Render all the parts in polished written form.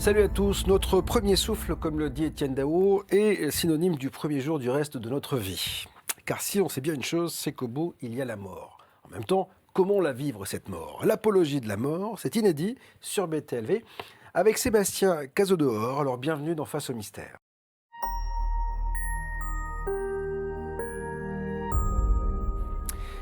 Salut à tous, notre premier souffle, comme le dit Étienne Dao, est synonyme du premier jour du reste de notre vie. Car si on sait bien une chose, c'est qu'au bout, il y a la mort. En même temps, comment la vivre cette mort? L'apologie de la mort, c'est inédit sur BTLV, avec Sébastien Cazodehors. Alors bienvenue dans Face au mystère.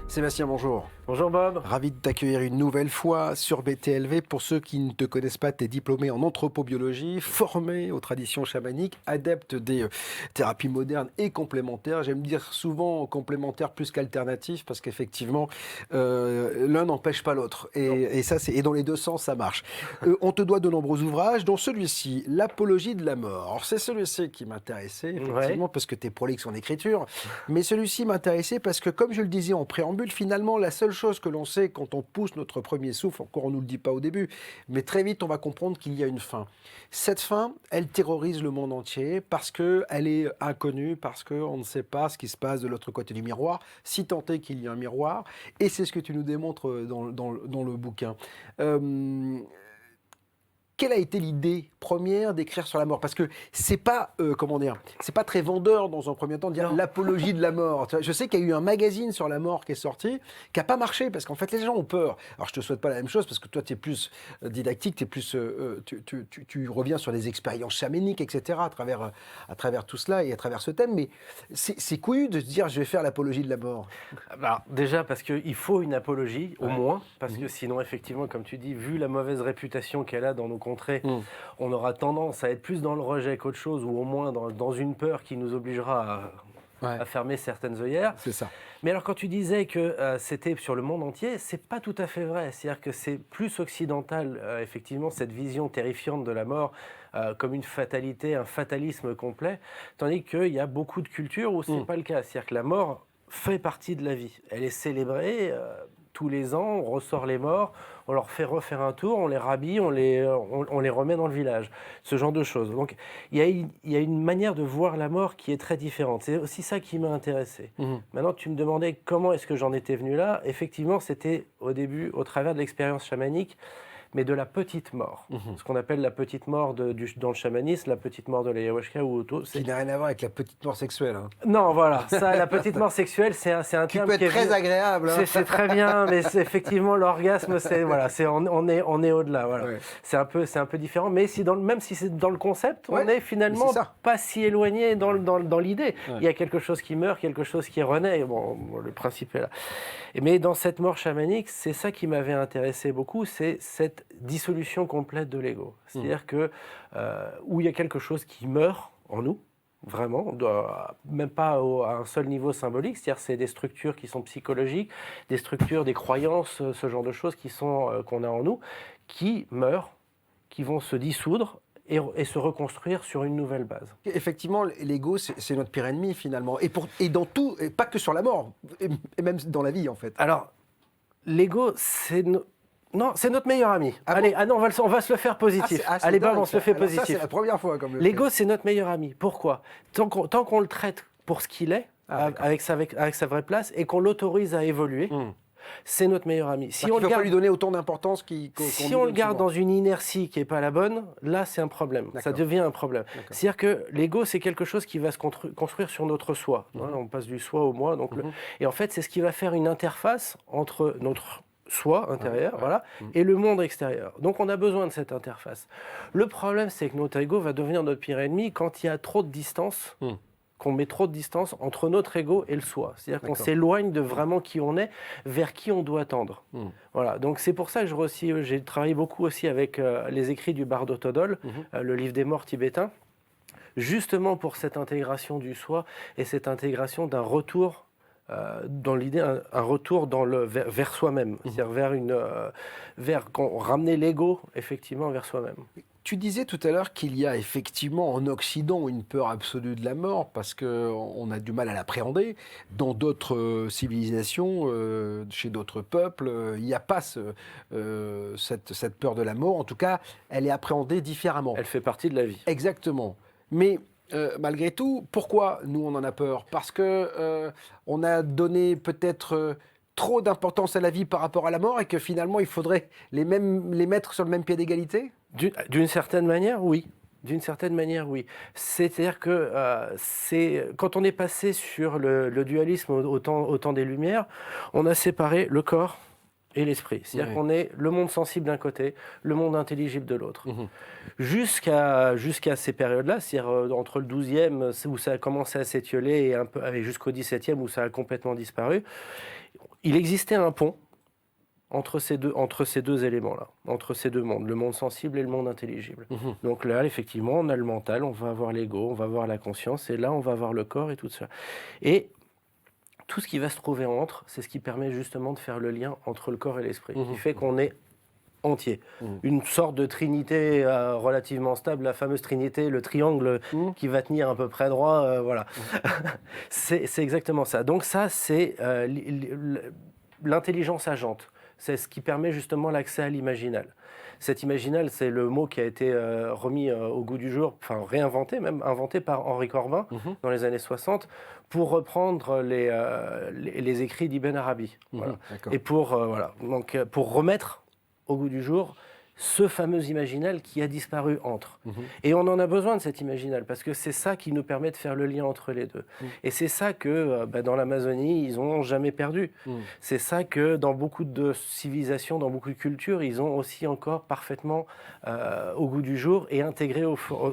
Sébastien, bonjour. Bonjour Bob. Ravi de t'accueillir une nouvelle fois sur BTLV. Pour ceux qui ne te connaissent pas, tu es diplômé en anthropobiologie, formé aux traditions chamaniques, adepte des thérapies modernes et complémentaires. J'aime dire souvent complémentaires plus qu'alternatifs parce qu'effectivement, l'un n'empêche pas l'autre. Et ça, et dans les deux sens, ça marche. On te doit de nombreux ouvrages, dont celui-ci, L'apologie de la mort. Alors, c'est celui-ci qui m'intéressait, effectivement, parce que tu es prolixe en écriture. Mais celui-ci m'intéressait parce que, comme je le disais en préambule, finalement, la seule chose que l'on sait quand on pousse notre premier souffle, encore on ne nous le dit pas au début, mais très vite on va comprendre qu'il y a une fin. Cette fin, elle terrorise le monde entier parce qu'elle est inconnue, parce qu'on ne sait pas ce qui se passe de l'autre côté du miroir, si tant est qu'il y a un miroir, et c'est ce que tu nous démontres dans le bouquin. Quelle a été l'idée première d'écrire sur la mort? Parce que c'est pas, c'est pas très vendeur dans un premier temps de dire l'apologie de la mort. Tu vois, je sais qu'il y a eu un magazine sur la mort qui est sorti, qui n'a pas marché parce qu'en fait les gens ont peur. Alors je te souhaite pas la même chose parce que toi tu es plus didactique, t'es plus, tu reviens sur des expériences chamaniques, etc. À travers tout cela et à travers ce thème. Mais c'est couillu de se dire je vais faire l'apologie de la mort. Alors, déjà parce qu'il faut une apologie, au moins, parce que sinon, effectivement, comme tu dis, vu la mauvaise réputation qu'elle a dans nos contrées, on aura tendance à être plus dans le rejet qu'autre chose, ou au moins dans une peur qui nous obligera à fermer certaines œillères. C'est ça. Mais alors, quand tu disais que c'était sur le monde entier, c'est pas tout à fait vrai. C'est-à-dire que c'est plus occidental, effectivement, cette vision terrifiante de la mort comme une fatalité, un fatalisme complet, tandis qu'il y a beaucoup de cultures où c'est pas le cas. C'est-à-dire que la mort fait partie de la vie. Elle est célébrée tous les ans, on ressort les morts, on leur fait refaire un tour, on les rhabille, on les remet dans le village. Ce genre de choses. Donc il y a une manière de voir la mort qui est très différente. C'est aussi ça qui m'a intéressé. Maintenant, tu me demandais comment est-ce que j'en étais venu là. Effectivement, c'était au début, au travers de l'expérience chamanique, mais de la petite mort. Ce qu'on appelle la petite mort dans le chamanisme, la petite mort de l'ayahuasca ou auto. Qui n'a rien à voir avec la petite mort sexuelle. Hein. Non, voilà. Ça, la petite mort sexuelle, c'est un terme qui peut être très agréable. Hein. C'est très bien, mais effectivement, l'orgasme, on est au-delà. Voilà. Ouais. C'est un peu différent, mais même si c'est dans le concept, on est finalement pas si éloigné dans l'idée. Ouais. Il y a quelque chose qui meurt, quelque chose qui renaît. Bon, le principe est là. Mais dans cette mort chamanique, c'est ça qui m'avait intéressé beaucoup, c'est cette dissolution complète de l'ego. C'est-à-dire que où il y a quelque chose qui meurt en nous, vraiment, même pas à un seul niveau symbolique, c'est-à-dire c'est des structures qui sont psychologiques, des structures, des croyances, ce genre de choses qu'on a en nous, qui meurent, qui vont se dissoudre et se reconstruire sur une nouvelle base. Effectivement, l'ego, c'est notre pire ennemi, finalement. Et dans tout, et pas que sur la mort, et même dans la vie, en fait. Alors, l'ego, c'est notre meilleur ami. Allez, non, on va se le faire positif. Allez, Bob, on se le fait positif. Ça, c'est la première fois. L'ego, c'est notre meilleur ami. Pourquoi? Tant qu'on le traite pour ce qu'il est, avec sa vraie place, et qu'on l'autorise à évoluer, c'est notre meilleur ami. Si on ne peut pas lui donner autant d'importance si on le garde dans une inertie qui n'est pas la bonne, là, c'est un problème. Ça devient un problème. C'est-à-dire que l'ego, c'est quelque chose qui va se construire sur notre soi. On passe du soi au moi. Et en fait, c'est ce qui va faire une interface entre notre soi intérieur, et le monde extérieur. Donc on a besoin de cette interface. Le problème, c'est que notre ego va devenir notre pire ennemi quand il y a trop de distance, qu'on met trop de distance entre notre ego et le soi. C'est-à-dire qu'on s'éloigne de vraiment qui on est, vers qui on doit tendre. Voilà. Donc c'est pour ça que j'ai travaillé beaucoup aussi avec les écrits du Bardo Thodol, le livre des morts tibétains, justement pour cette intégration du soi et cette intégration d'un retour dans l'idée, un retour vers soi-même, c'est-à-dire ramener l'ego, effectivement, vers soi-même. Tu disais tout à l'heure qu'il y a effectivement en Occident une peur absolue de la mort parce qu'on a du mal à l'appréhender. Dans d'autres civilisations, chez d'autres peuples, il n'y a pas cette peur de la mort. En tout cas, elle est appréhendée différemment. Elle fait partie de la vie. Exactement. Mais malgré tout, pourquoi nous on en a peur? Parce que on a donné peut-être trop d'importance à la vie par rapport à la mort et que finalement il faudrait les mettre sur le même pied d'égalité? D'une certaine manière, oui. D'une certaine manière, oui. C'est-à-dire que quand on est passé sur le dualisme au temps des Lumières, on a séparé le corps et l'esprit. C'est-à-dire qu'on est le monde sensible d'un côté, le monde intelligible de l'autre. Jusqu'à ces périodes-là, c'est-à-dire entre le 12e où ça a commencé à s'étioler et un peu jusqu'au 17e où ça a complètement disparu, il existait un pont entre ces deux éléments-là, entre ces deux mondes, le monde sensible et le monde intelligible. Donc là, effectivement, on a le mental, on va avoir l'ego, on va avoir la conscience, et là, on va avoir le corps et tout ça. Et tout ce qui va se trouver entre, c'est ce qui permet justement de faire le lien entre le corps et l'esprit, qui fait qu'on est entier. Une sorte de trinité relativement stable, la fameuse trinité, le triangle qui va tenir à peu près droit, voilà. C'est exactement ça. Donc ça, c'est l'intelligence agente. C'est ce qui permet justement l'accès à l'imaginal. Cet imaginal, c'est le mot qui a été remis au goût du jour, enfin réinventé même, inventé par Henri Corbin dans les années 60, pour reprendre les écrits d'Ibn Arabi. Voilà. Et pour remettre au goût du jour ce fameux imaginal qui a disparu entre. Et on en a besoin de cet imaginal, parce que c'est ça qui nous permet de faire le lien entre les deux. Et c'est ça que, dans l'Amazonie, ils n'ont jamais perdu. C'est ça que, dans beaucoup de civilisations, dans beaucoup de cultures, ils ont aussi encore parfaitement au goût du jour et intégré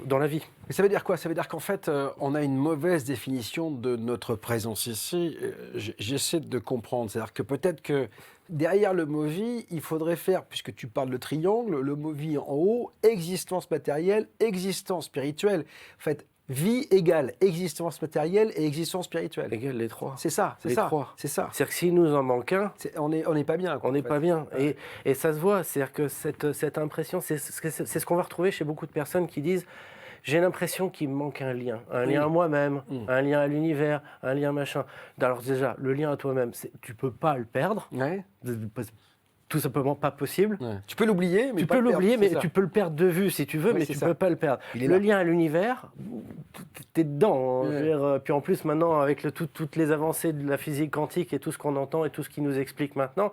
dans la vie. Mais ça veut dire quoi? Ça veut dire qu'en fait, on a une mauvaise définition de notre présence ici. J'essaie de comprendre. C'est-à-dire que peut-être que derrière le mot vie, il faudrait faire, puisque tu parles de triangle, le mot vie en haut, existence matérielle, existence spirituelle. En fait, vie égale existence matérielle et existence spirituelle. Égale les trois. C'est ça, c'est ça. C'est ça. C'est-à-dire que s'il nous en manque un, on n'est pas bien. On n'est pas bien. Et ça se voit. C'est-à-dire que cette impression, c'est ce qu'on va retrouver chez beaucoup de personnes qui disent: j'ai l'impression qu'il me manque un lien à moi-même, un lien à l'univers, un lien machin. Alors déjà, le lien à toi-même, tu peux pas le perdre. Tout simplement pas possible. Tu peux l'oublier, mais tu peux le perdre de vue si tu veux, mais tu peux pas le perdre. Le lien à l'univers, t'es dedans. Je veux dire, puis en plus maintenant, avec toutes les avancées de la physique quantique et tout ce qu'on entend et tout ce qui nous explique maintenant,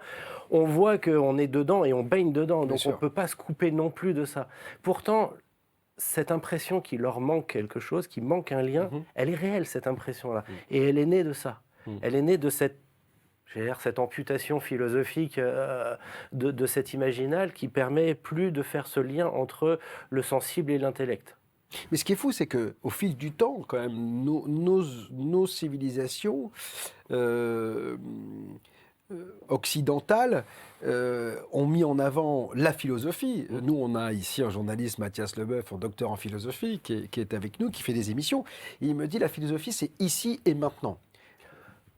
on voit qu'on est dedans et on baigne dedans. Donc on peut pas se couper non plus de ça. Pourtant, cette impression qu'il leur manque quelque chose, qu'il manque un lien, elle est réelle, cette impression-là. Et elle est née de ça. Elle est née de cette amputation philosophique de cet imaginal qui permet plus de faire ce lien entre le sensible et l'intellect. Mais ce qui est fou, c'est qu'au fil du temps, quand même, nos civilisations occidentales ont mis en avant la philosophie. Nous, on a ici un journaliste, Mathias Leboeuf, un docteur en philosophie, qui est avec nous, qui fait des émissions. Et il me dit, la philosophie, c'est ici et maintenant.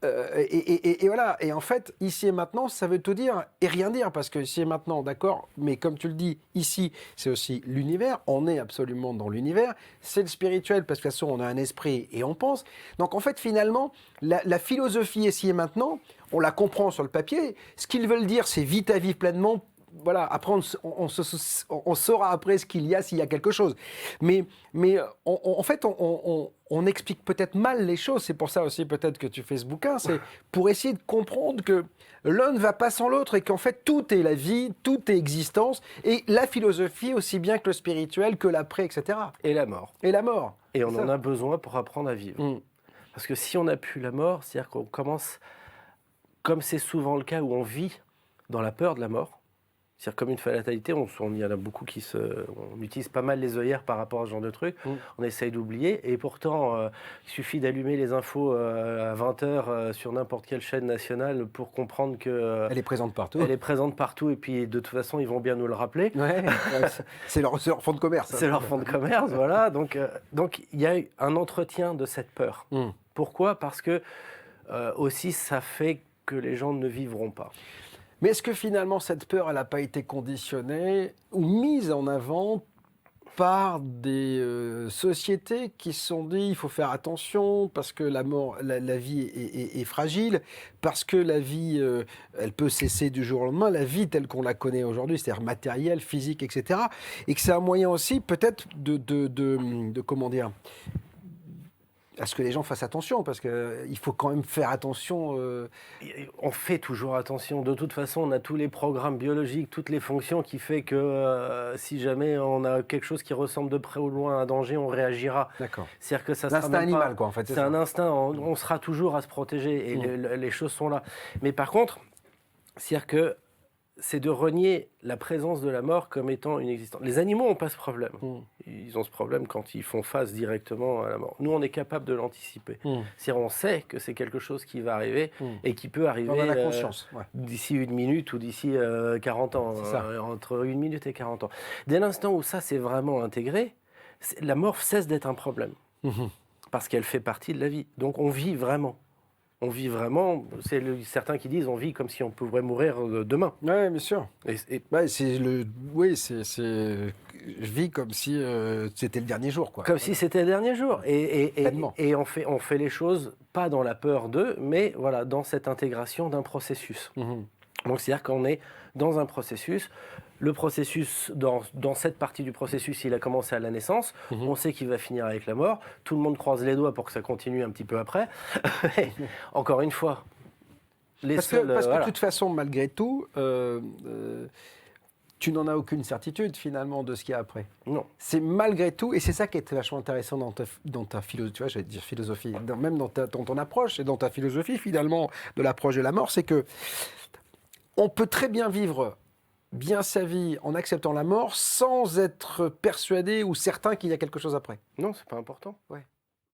Et voilà, et en fait, ici et maintenant, ça veut tout dire et rien dire, parce que ici et maintenant, d'accord, mais comme tu le dis, ici, c'est aussi l'univers, on est absolument dans l'univers, c'est le spirituel, parce que de toute façon, on a un esprit et on pense. Donc en fait, finalement, la philosophie ici et maintenant, on la comprend sur le papier, ce qu'ils veulent dire, c'est vite à vivre pleinement. Voilà, après, on saura après ce qu'il y a, s'il y a quelque chose. Mais en fait, on explique peut-être mal les choses. C'est pour ça aussi peut-être que tu fais ce bouquin. C'est pour essayer de comprendre que l'un ne va pas sans l'autre et qu'en fait, tout est la vie, tout est existence. Et la philosophie, aussi bien que le spirituel, que l'après, etc. Et la mort. Et la mort. Et on en a besoin pour apprendre à vivre. Parce que si on n'a plus la mort, c'est-à-dire qu'on commence, comme c'est souvent le cas où on vit dans la peur de la mort, c'est-à-dire comme une fatalité, il y en a beaucoup on utilise pas mal les œillères par rapport à ce genre de trucs, on essaye d'oublier, et pourtant il suffit d'allumer les infos à 20h sur n'importe quelle chaîne nationale pour comprendre que... elle est présente partout. Elle est présente partout, et puis de toute façon ils vont bien nous le rappeler. C'est leur fond de commerce. C'est leur fond de commerce, voilà. Donc il y a eu un entretien de cette peur. Pourquoi ? Parce que aussi ça fait que les gens ne vivront pas. Mais est-ce que finalement cette peur, elle n'a pas été conditionnée ou mise en avant par des sociétés qui se sont dit il faut faire attention parce que la vie est fragile, parce que la vie, elle peut cesser du jour au lendemain, la vie telle qu'on la connaît aujourd'hui, c'est-à-dire matérielle, physique, etc. Et que c'est un moyen aussi peut-être de comment dire, à ce que les gens fassent attention, parce qu'il faut quand même faire attention. On fait toujours attention. De toute façon, on a tous les programmes biologiques, toutes les fonctions qui fait que si jamais on a quelque chose qui ressemble de près ou de loin à un danger, on réagira. D'accord. C'est-à-dire que ça L'instinct animal, quoi, en fait. C'est un instinct. On sera toujours à se protéger et les choses sont là. Mais par contre, c'est-à-dire que c'est de renier la présence de la mort comme étant inexistante. Les animaux n'ont pas ce problème. Ils ont ce problème quand ils font face directement à la mort. Nous, on est capable de l'anticiper. C'est-à-dire on sait que c'est quelque chose qui va arriver et qui peut arriver on a la conscience, d'ici 1 minute ou d'ici 40 ans, entre 1 minute et 40 ans. Dès l'instant où ça c'est vraiment intégré, la mort cesse d'être un problème. Parce qu'elle fait partie de la vie. Donc on vit vraiment. On vit vraiment, c'est certains qui disent on vit comme si on pouvait mourir demain. Oui, bien sûr. Je vis comme si c'était le dernier jour, quoi. Comme si c'était le dernier jour. Et on fait les choses pas dans la peur d'eux, mais voilà, dans cette intégration d'un processus. Donc c'est-à-dire qu'on est dans un processus. Le processus, dans cette partie du processus, il a commencé à la naissance. On sait qu'il va finir avec la mort. Tout le monde croise les doigts pour que ça continue un petit peu après. Encore une fois, parce que de toute façon, malgré tout, tu n'en as aucune certitude finalement de ce qu'il y a après. Non. C'est malgré tout, et c'est ça qui est vachement intéressant dans ta philosophie, tu vois, j'allais dire philosophie, même dans ton approche et dans ta philosophie finalement de l'approche de la mort, c'est que on peut très bien vivre bien sa vie en acceptant la mort sans être persuadé ou certain qu'il y a quelque chose après. Non, c'est pas important. Ouais.